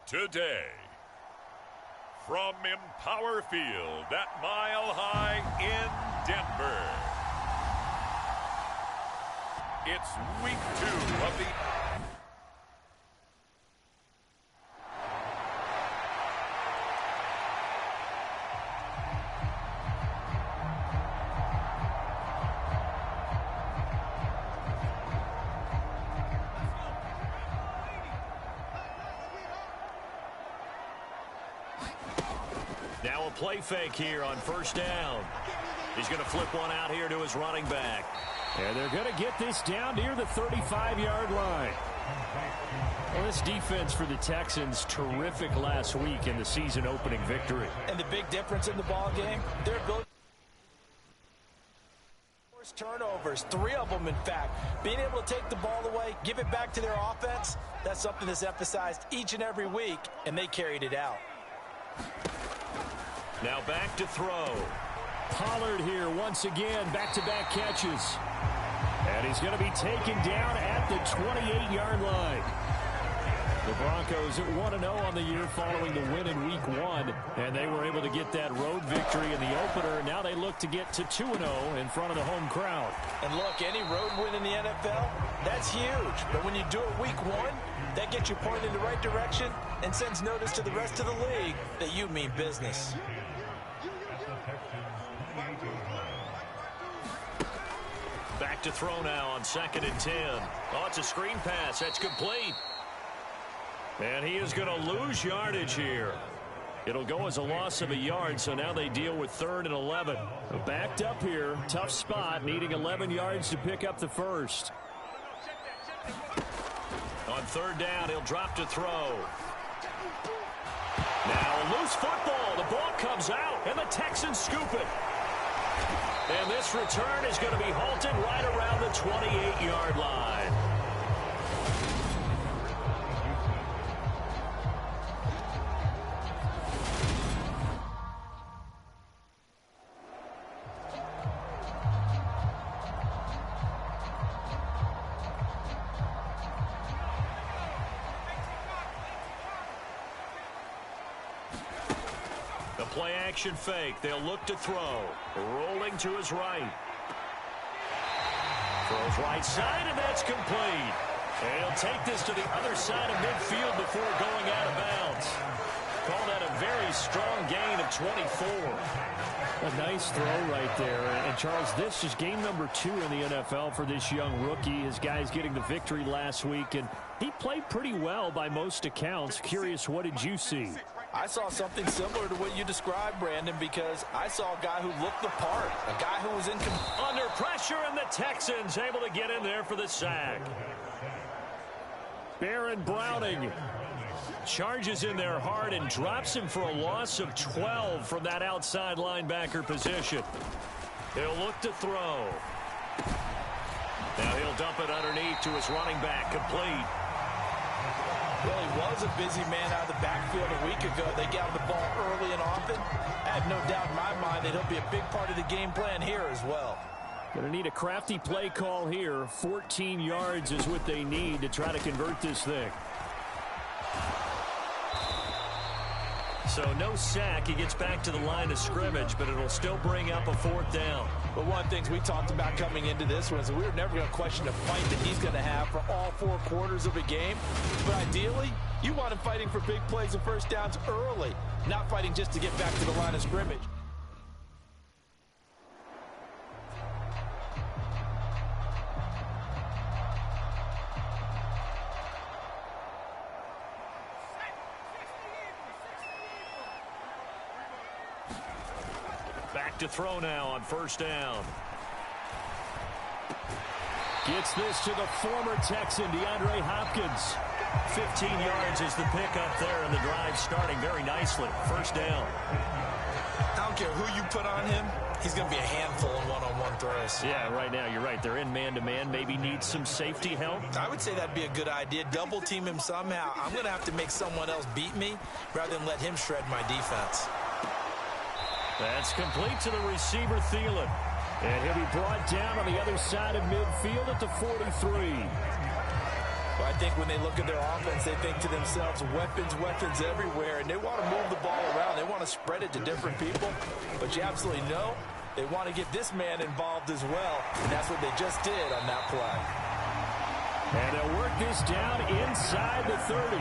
Today, from Empower Field at Mile High in Denver, it's week 2 of the Now a play fake here on first down. He's going to flip one out here to his running back. And they're going to get this down near the 35-yard line. Well, this defense for the Texans, terrific last week in the season-opening victory. And the big difference in the ball game, their ability to force turnovers, 3 of them, in fact. Being able to take the ball away, give it back to their offense, that's something that's emphasized each and every week, and they carried it out. Now back to throw. Pollard here once again, back-to-back catches. And he's going to be taken down at the 28-yard line. The Broncos at 1-0 on the year following the win in Week 1. And they were able to get that road victory in the opener. Now they look to get to 2-0 in front of the home crowd. And look, any road win in the NFL, that's huge. But when you do it Week 1, that gets you pointed in the right direction and sends notice to the rest of the league that you mean business. Back to throw now on 2nd and 10. Oh, it's a screen pass. That's complete. And he is going to lose yardage here. It'll go as a loss of a yard, so now they deal with 3rd and 11. Backed up here. Tough spot, needing 11 yards to pick up the first. On 3rd down, he'll drop to throw. Now a loose football. The ball comes out, and the Texans scoop it. And this return is going to be halted right around the 28-yard line. Play action fake. They'll look to throw. Rolling to his right. Throws right side, and that's complete. And he'll take this to the other side of midfield before going out of bounds. Call that a very strong gain of 24. A nice throw right there. And Charles, this is game number 2 in the NFL for this young rookie. His guys getting the victory last week, and he played pretty well by most accounts. Curious, what did you see? I saw something similar to what you described, Brandon, because I saw a guy who looked the part, a guy who was under pressure, and the Texans able to get in there for the sack. Baron Browning charges in there hard and drops him for a loss of 12 from that outside linebacker position. He'll look to throw. Now he'll dump it underneath to his running back, complete. Well, he was a busy man out of the backfield a week ago. They got the ball early and often. I have no doubt in my mind that he'll be a big part of the game plan here as well. Going to need a crafty play call here. 14 yards is what they need to try to convert this thing. So no sack. He gets back to the line of scrimmage, but it'll still bring up a 4th down. But one of the things we talked about coming into this was we were never going to question the fight that he's going to have for all 4 quarters of a game. But ideally, you want him fighting for big plays and first downs early, not fighting just to get back to the line of scrimmage. Back to throw now on 1st down. Gets this to the former Texan, DeAndre Hopkins. 15 yards is the pickup there, and the drive starting very nicely. 1st down. I don't care who you put on him. He's going to be a handful in one-on-one throws. Yeah, right now, you're right. They're in man-to-man. Maybe need some safety help. I would say that'd be a good idea. Double team him somehow. I'm going to have to make someone else beat me rather than let him shred my defense. That's complete to the receiver, Thielen. And he'll be brought down on the other side of midfield at the 43. Well, I think when they look at their offense, they think to themselves, weapons, weapons everywhere, and they want to move the ball around. They want to spread it to different people, but you absolutely know they want to get this man involved as well, and that's what they just did on that play. And they'll work this down inside the 30.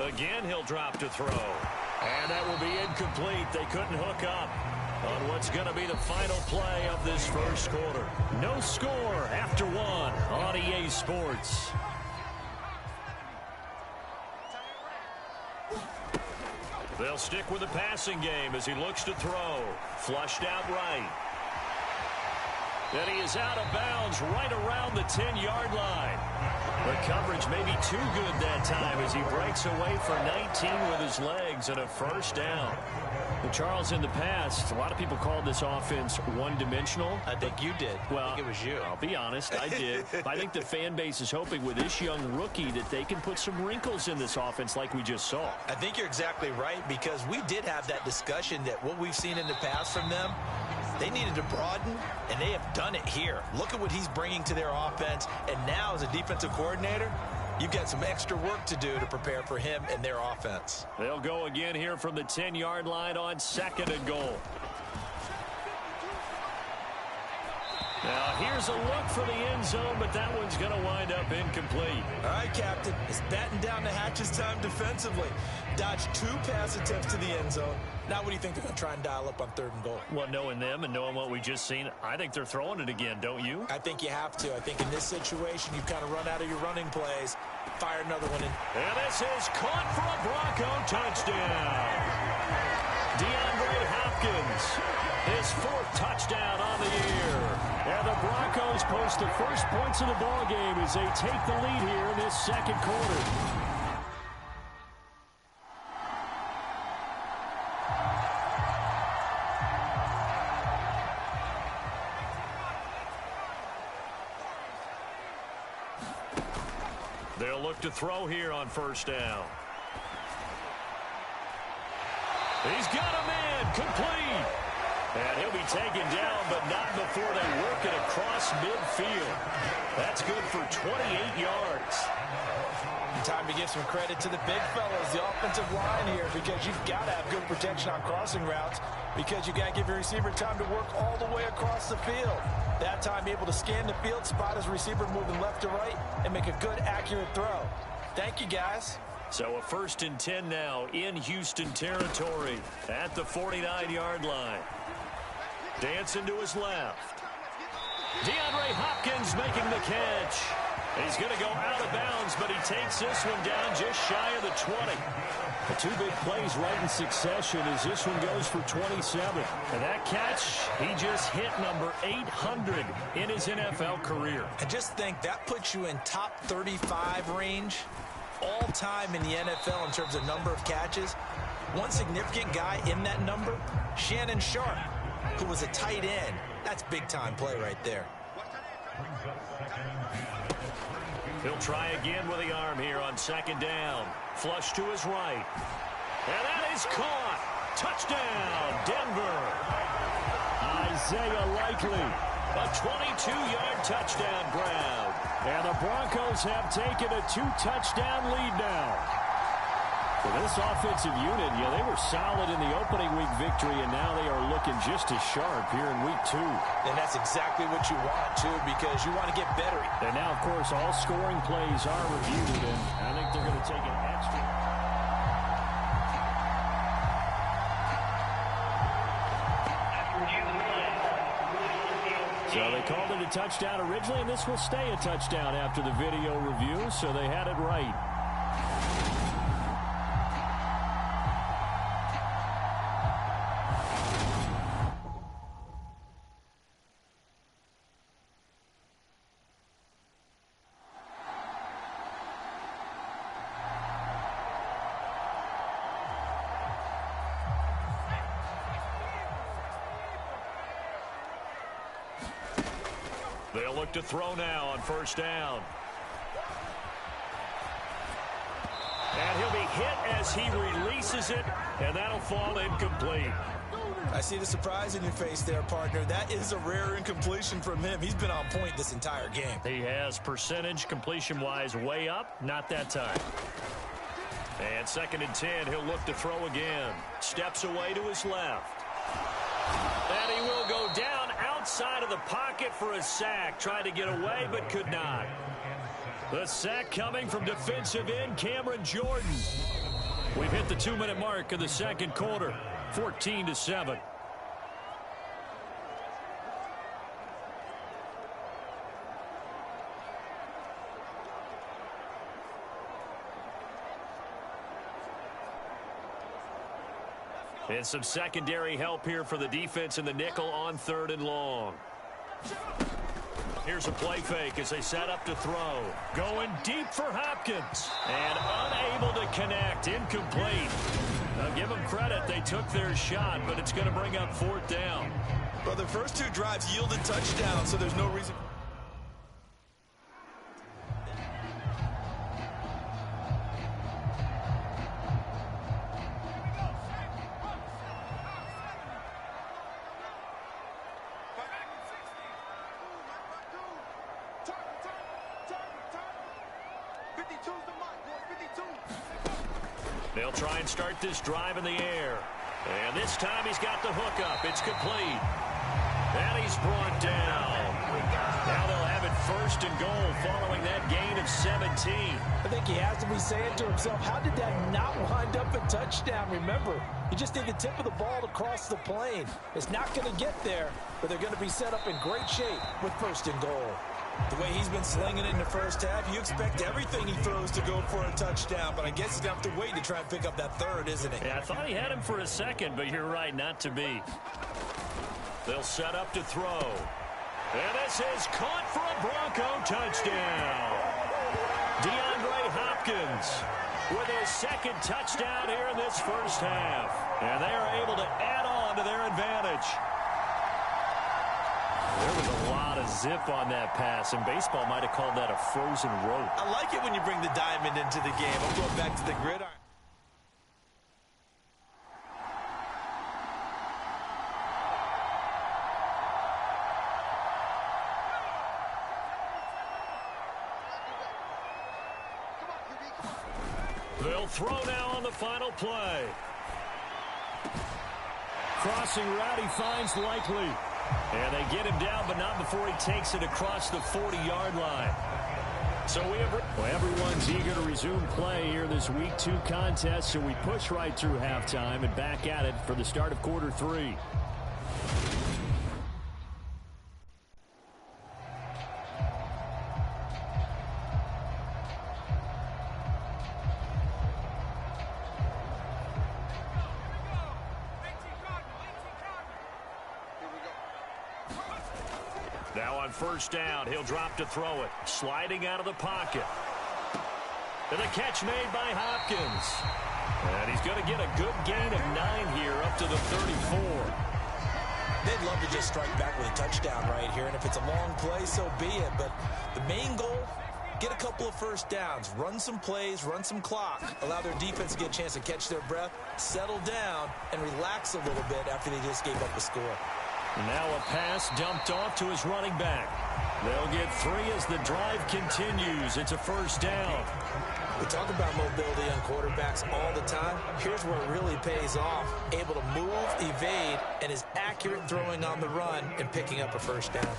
Again, he'll drop to throw. And that will be incomplete. They couldn't hook up on what's going to be the final play of this first quarter. No score after one on EA Sports. They'll stick with the passing game as he looks to throw. Flushed out right. And he is out of bounds right around the 10-yard line. The coverage may be too good that time as he breaks away for 19 with his legs and a first down. Well, Charles, in the past, a lot of people called this offense one-dimensional. I think you did. Well, I think it was you. I'll be honest, I did. I think the fan base is hoping with this young rookie that they can put some wrinkles in this offense like we just saw. I think you're exactly right, because we did have that discussion that what we've seen in the past from them, they needed to broaden, and they have done it here. Look at what he's bringing to their offense, and now as a defensive coordinator, you've got some extra work to do to prepare for him and their offense. They'll go again here from the 10-yard line on 2nd and goal. Now, here's a look for the end zone, but that one's going to wind up incomplete. All right, Captain. It's batten down the hatches time defensively. Dodged 2 pass attempts to the end zone. Now what do you think they're going to try and dial up on 3rd and goal? Well, knowing them and knowing what we just seen, I think they're throwing it again, don't you? I think you have to. I think in this situation, you've kind of run out of your running plays. Fire another one in. And this is caught for a Bronco touchdown. DeAndre Hopkins, his 4th touchdown on the year. And the Broncos post the first points of the ball game as they take the lead here in this 2nd quarter. They'll look to throw here on 1st down. He's got a man, complete. And he'll be taken down, but not before they work it across midfield. That's good for 28 yards. Time to give some credit to the big fellas, the offensive line here, because you've got to have good protection on crossing routes, because you've got to give your receiver time to work all the way across the field. That time able to scan the field, spot his receiver moving left to right, and make a good, accurate throw. Thank you, guys. So a 1st and 10 now in Houston territory at the 49-yard line. Dancing to his left. DeAndre Hopkins making the catch. He's going to go out of bounds, but he takes this one down just shy of the 20. The 2 big plays right in succession as this one goes for 27. And that catch, he just hit number 800 in his NFL career. I just think that puts you in top 35 range all time in the NFL in terms of number of catches. One significant guy in that number, Shannon Sharp, who was a tight end. That's big-time play right there. He'll try again with the arm here on 2nd down. Flush to his right. And that is caught. Touchdown, Denver. Isaiah Likely. A 22-yard touchdown grab. And the Broncos have taken a 2-touchdown lead now. For this offensive unit, they were solid in the opening week victory, and now they are looking just as sharp here in week 2. And that's exactly what you want, too, because you want to get better. And now, of course, all scoring plays are reviewed, and I think they're going to take an extra. So they called it a touchdown originally, and this will stay a touchdown after the video review, so they had it right. They'll look to throw now on 1st down. And he'll be hit as he releases it, and that'll fall incomplete. I see the surprise in your face there, partner. That is a rare incompletion from him. He's been on point this entire game. He has percentage completion-wise way up, not that time. And 2nd and 10, he'll look to throw again. Steps away to his left. And he will go down outside of the pocket for a sack. Tried to get away, but could not. The sack coming from defensive end Cameron Jordan. We've hit the 2-minute mark of the 2nd quarter. 14-7. And some secondary help here for the defense in the nickel on 3rd and long. Here's a play fake as they set up to throw. Going deep for Hopkins. And unable to connect. Incomplete. Now give them credit. They took their shot, but it's going to bring up 4th down. Well, the first 2 drives yielded touchdowns, so there's no reason. They'll try and start this drive in the air. And this time he's got the hook up. It's complete. And he's brought down. Now they'll have it 1st and goal following that gain of 17. I think he has to be saying to himself, how did that not wind up a touchdown? Remember, you just need the tip of the ball to cross the plane. It's not going to get there, but they're going to be set up in great shape with 1st and goal. The way he's been slinging it in the first half, you expect everything he throws to go for a touchdown, but I guess he's going to have to wait to try and pick up that 3rd, isn't he? Yeah, I thought he had him for a second, but you're right, not to be. They'll set up to throw. And this is caught for a Bronco touchdown. DeAndre Hopkins with his 2nd touchdown here in this first half. And they are able to add on to their advantage. There was a lot of zip on that pass, and baseball might have called that a frozen rope. I like it when you bring the diamond into the game. I'm going back to the gridiron. They'll throw now on the final play. Crossing route, he finds Likely. And they get him down, but not before he takes it across the 40-yard line. So everyone's eager to resume play here this Week 2 contest, so we push right through halftime and back at it for the start of quarter 3. Now on 1st down, he'll drop to throw it. Sliding out of the pocket. And the catch made by Hopkins. And he's going to get a good gain of 9 here up to the 34. They'd love to just strike back with a touchdown right here. And if it's a long play, so be it. But the main goal, get a couple of 1st downs. Run some plays, run some clock. Allow their defense to get a chance to catch their breath, settle down, and relax a little bit after they just gave up a score. Now a pass dumped off to his running back. They'll get 3 as the drive continues. It's a 1st down. We talk about mobility on quarterbacks all the time. Here's where it really pays off. Able to move, evade, and is accurate throwing on the run and picking up a 1st down.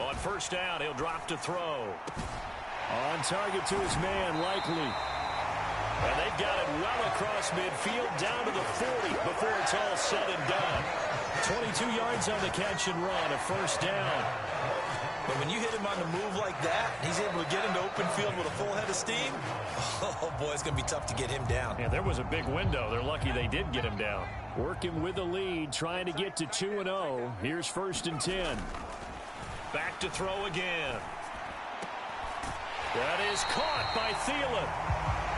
On 1st down, he'll drop to throw. On target to his man, Likely. And they've got it well across midfield down to the 40 before it's all said and done. 22 yards on the catch and run, a 1st down. But when you hit him on the move like that, he's able to get into open field with a full head of steam. Oh, boy, it's going to be tough to get him down. Yeah, there was a big window. They're lucky they did get him down. Working with the lead, trying to get to 2-0. Here's 1st and 10. Back to throw again. That is caught by Thielen.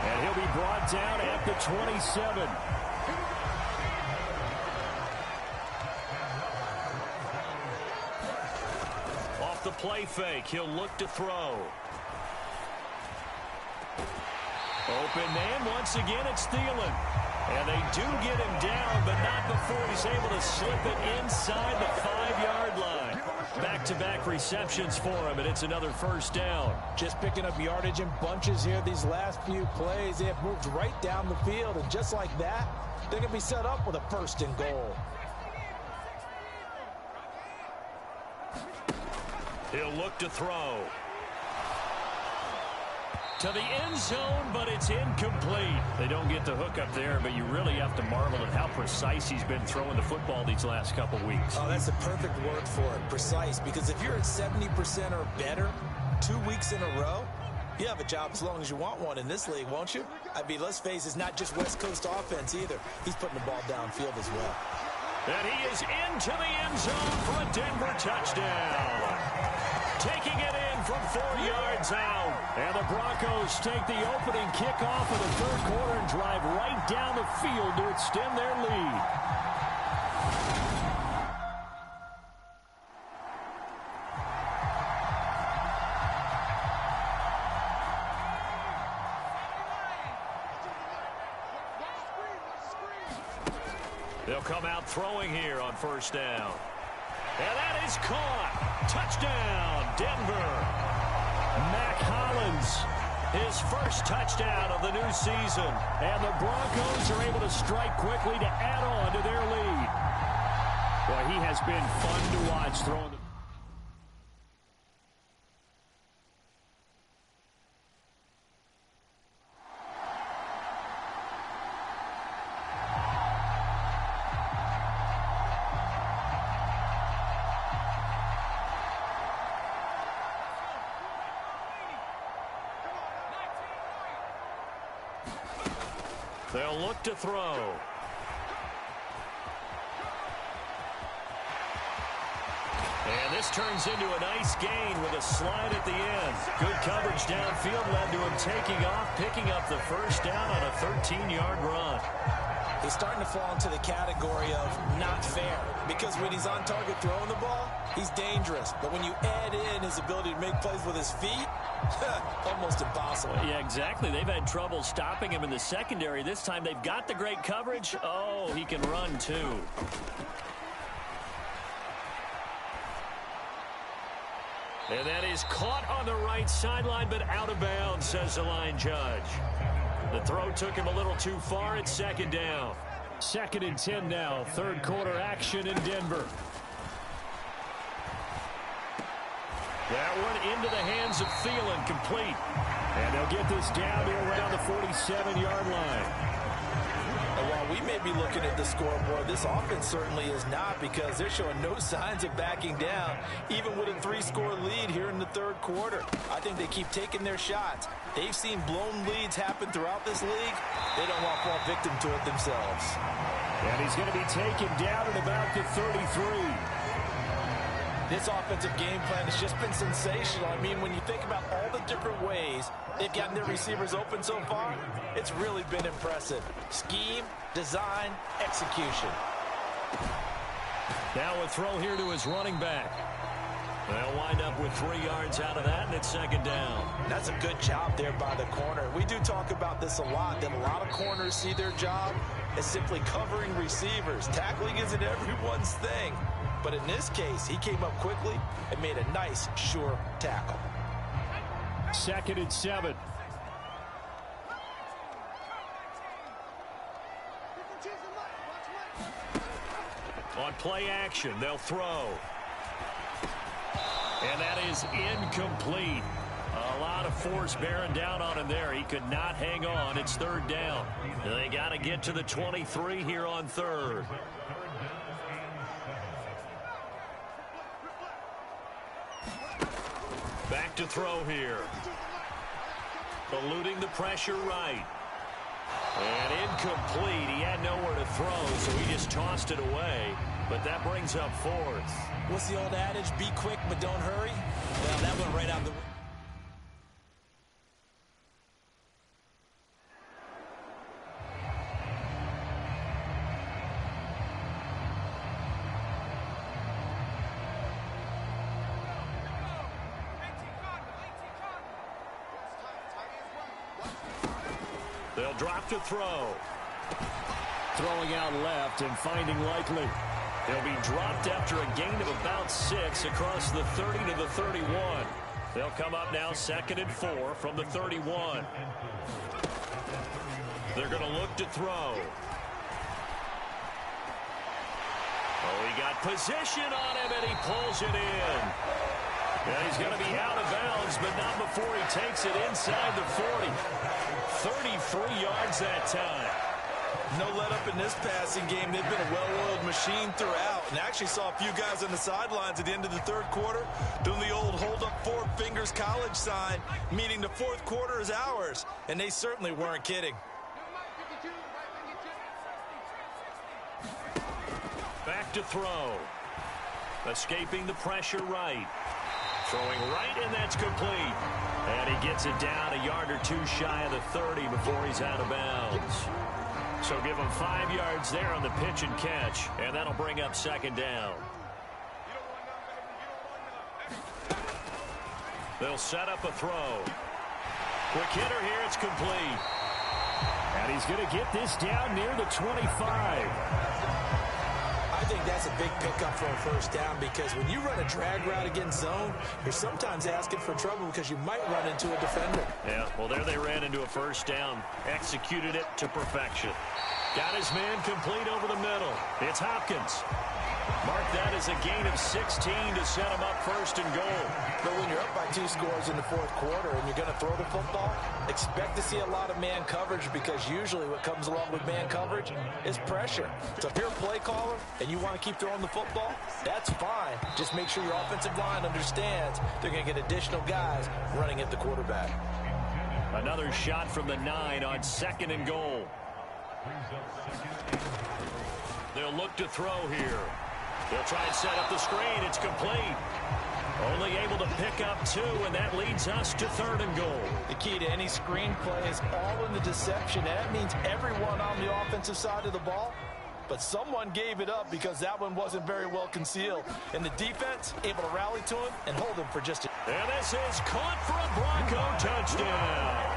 And he'll be brought down at the 27. Off the play fake, he'll look to throw. Open man, once again, it's Thielen. And they do get him down, but not before he's able to slip it inside the 5-yard line. Back-to-back receptions for him, and it's another first down. Just picking up yardage in bunches here these last few plays. They have moved right down the field, and just like that, they're going to be set up with a first and goal. He'll look to throw. To the end zone, but it's incomplete. They don't get the hook up there, but you really have to marvel at how precise he's been throwing the football these last couple weeks. Oh, that's the perfect word for it, precise, because if you're at 70% or better 2 weeks in a row, you have a job as long as you want one in this league, won't you? I mean, let's face it, it's not just West Coast offense either. He's putting the ball downfield as well. And he is into the end zone for a Denver touchdown. Taking it in from 4 yards out. And the Broncos take the opening kickoff of the third quarter and drive right down the field to extend their lead. They'll come out throwing here on first down. And that is caught. Touchdown, Denver. Mac Hollins, his first touchdown of the new season. And the Broncos are able to strike quickly to add on to their lead. Boy, he has been fun to watch throwing the... They'll look to throw. And this turns into a nice gain with a slide at the end. Good coverage downfield led to him taking off, picking up the first down on a 13-yard run. He's starting to fall into the category of not fair, because when he's on target throwing the ball, he's dangerous. But when you add in his ability to make plays with his feet, almost impossible. Yeah, exactly. They've had trouble stopping him in the secondary. This time they've got the great coverage. Oh, he can run too. And that is caught on the right sideline, but out of bounds, says the line judge. The throw took him a little too far. It's second down. 2nd and 10 now. Third quarter action in Denver. That one into the hands of Thielen, complete. And they'll get this down to around the 47-yard line. And while we may be looking at the scoreboard, this offense certainly is not, because they're showing no signs of backing down, even with a 3-score lead here in the third quarter. I think they keep taking their shots. They've seen blown leads happen throughout this league. They don't want to fall victim to it themselves. And he's going to be taken down at about the 33. This offensive game plan has just been sensational. I mean, when you think about all the different ways they've gotten their receivers open so far, it's really been impressive. Scheme, design, execution. Now a throw here to his running back. They'll wind up with 3 yards out of that, and it's second down. That's a good job there by the corner. We do talk about this a lot, that a lot of corners see their job as simply covering receivers. Tackling isn't everyone's thing. But in this case, he came up quickly and made a nice, sure tackle. 2nd and 7. On play action, they'll throw. And that is incomplete. A lot of force bearing down on him there. He could not hang on. It's third down. They got to get to the 23 here on third. Back to throw here. Eluding the pressure right. And incomplete. He had nowhere to throw, so he just tossed it away. But that brings up 4th. What's the old adage? Be quick, but don't hurry? Well, that went right out the... They'll drop to throw. Throwing out left and finding Likely. He'll be dropped after a gain of about 6 across the 30 to the 31. They'll come up now 2nd and 4 from the 31. They're going to look to throw. Oh, he got position on him, and he pulls it in. And he's going to be out of bounds, but not before he takes it inside the 40. 33 yards that time. No let up in this passing game. They've been a well-oiled machine throughout. And actually saw a few guys on the sidelines at the end of the 3rd quarter doing the old hold up 4 fingers college sign, meaning the 4th quarter is ours. And they certainly weren't kidding. Back to throw. Escaping the pressure right. Throwing right, and that's complete. And he gets it down a yard or 2 shy of the 30 before he's out of bounds. So give him 5 yards there on the pitch and catch, and that'll bring up 2nd down. They'll set up a throw. Quick hitter here, it's complete. And he's going to get this down near the 25. I think that's a big pickup for a 1st down, because when you run a drag route against zone, you're sometimes asking for trouble because you might run into a defender. Yeah, well, there they ran into a 1st down. Executed it to perfection. Got his man complete over the middle. It's Hopkins. Mark that as a gain of 16 to set him up 1st and goal. But when you're up by 2 scores in the 4th quarter and you're going to throw the football, expect to see a lot of man coverage, because usually what comes along with man coverage is pressure. So if you're a play caller and you want to keep throwing the football, that's fine. Just make sure your offensive line understands they're going to get additional guys running at the quarterback. Another shot from the 9 on 2nd and goal. They'll look to throw here. They'll try and set up the screen. It's complete. Only able to pick up 2, and that leads us to 3rd and goal. The key to any screen play is all in the deception. That means everyone on the offensive side of the ball, but someone gave it up because that one wasn't very well concealed. And the defense able to rally to him and hold him for just a... And this is caught for a Bronco touchdown.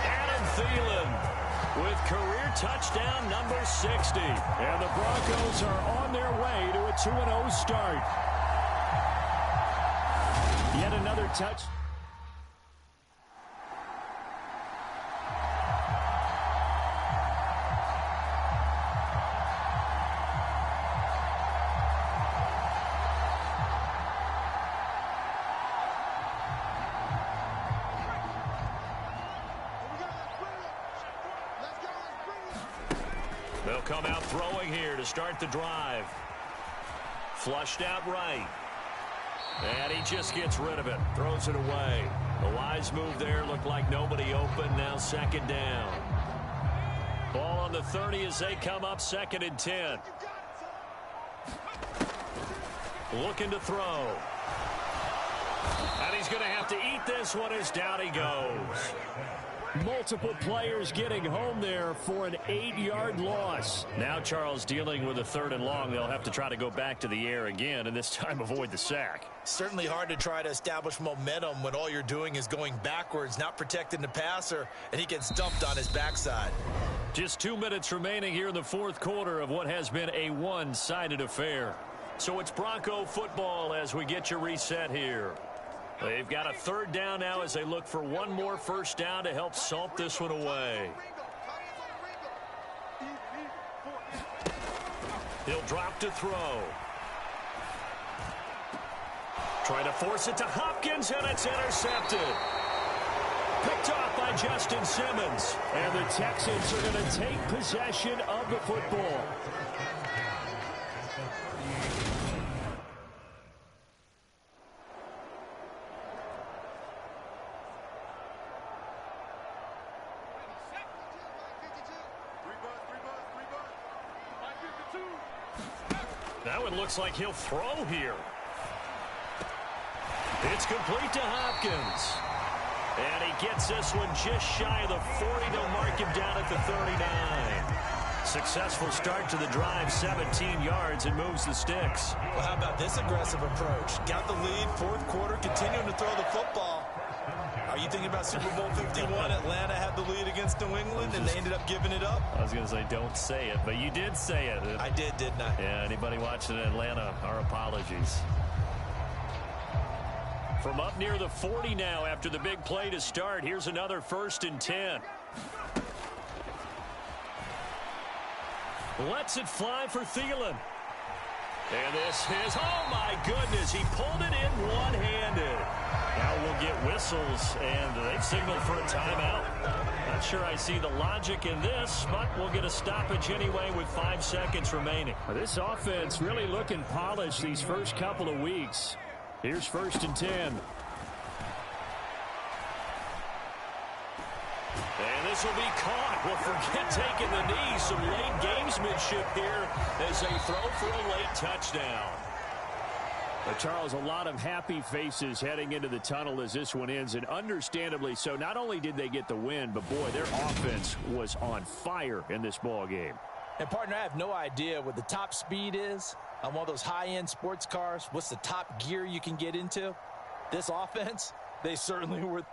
Adam Thielen with career touchdown number 60. And the Broncos are on their way to a 2-0 start. Yet another touch. They'll come out throwing here to start the drive. Flushed out right. And he just gets rid of it. Throws it away. A wise move there. Looked like nobody open. Now 2nd down. Ball on the 30 as they come up 2nd and 10. Looking to throw. And he's going to have to eat this one as down he goes. Multiple players getting home there for an 8-yard loss. Now Charles dealing with a 3rd and long. They'll have to try to go back to the air again, and this time avoid the sack. Certainly hard to try to establish momentum when all you're doing is going backwards, not protecting the passer, and he gets dumped on his backside. Just 2 minutes remaining here in the 4th quarter of what has been a one-sided affair. So it's Bronco football as we get you reset here. They've got a 3rd down now as they look for one more 1st down to help salt this one away. He'll drop to throw. Trying to force it to Hopkins, and it's intercepted. Picked off by Justin Simmons. And the Texans are going to take possession of the football. Now it looks like he'll throw here. It's complete to Hopkins. And he gets this one just shy of the 40. They'll mark him down at the 39. Successful start to the drive, 17 yards, and moves the sticks. Well, how about this aggressive approach? Got the lead, 4th quarter, continuing to throw the football. Are you thinking about Super Bowl 51? Atlanta had the lead against New England, and they ended up giving it up? I was going to say, don't say it, but you did say it. I did, didn't I? Yeah, anybody watching in Atlanta, our apologies. From up near the 40 now after the big play to start. Here's another 1st and 10. Lets it fly for Thielen. And this is, oh my goodness, he pulled it in one-handed. Now we'll get whistles, and they've signaled for a timeout. Not sure I see the logic in this, but we'll get a stoppage anyway with 5 seconds remaining. This offense really looking polished these first couple of weeks. Here's 1st and 10. And this will be caught. Well, forget taking the knee. Some late gamesmanship here as they throw for a late touchdown. But Charles, a lot of happy faces heading into the tunnel as this one ends, and understandably so. Not only did they get the win, but boy, their offense was on fire in this ball game. And partner, I have no idea what the top speed is on one of those high-end sports cars. What's the top gear you can get into? This offense, they certainly were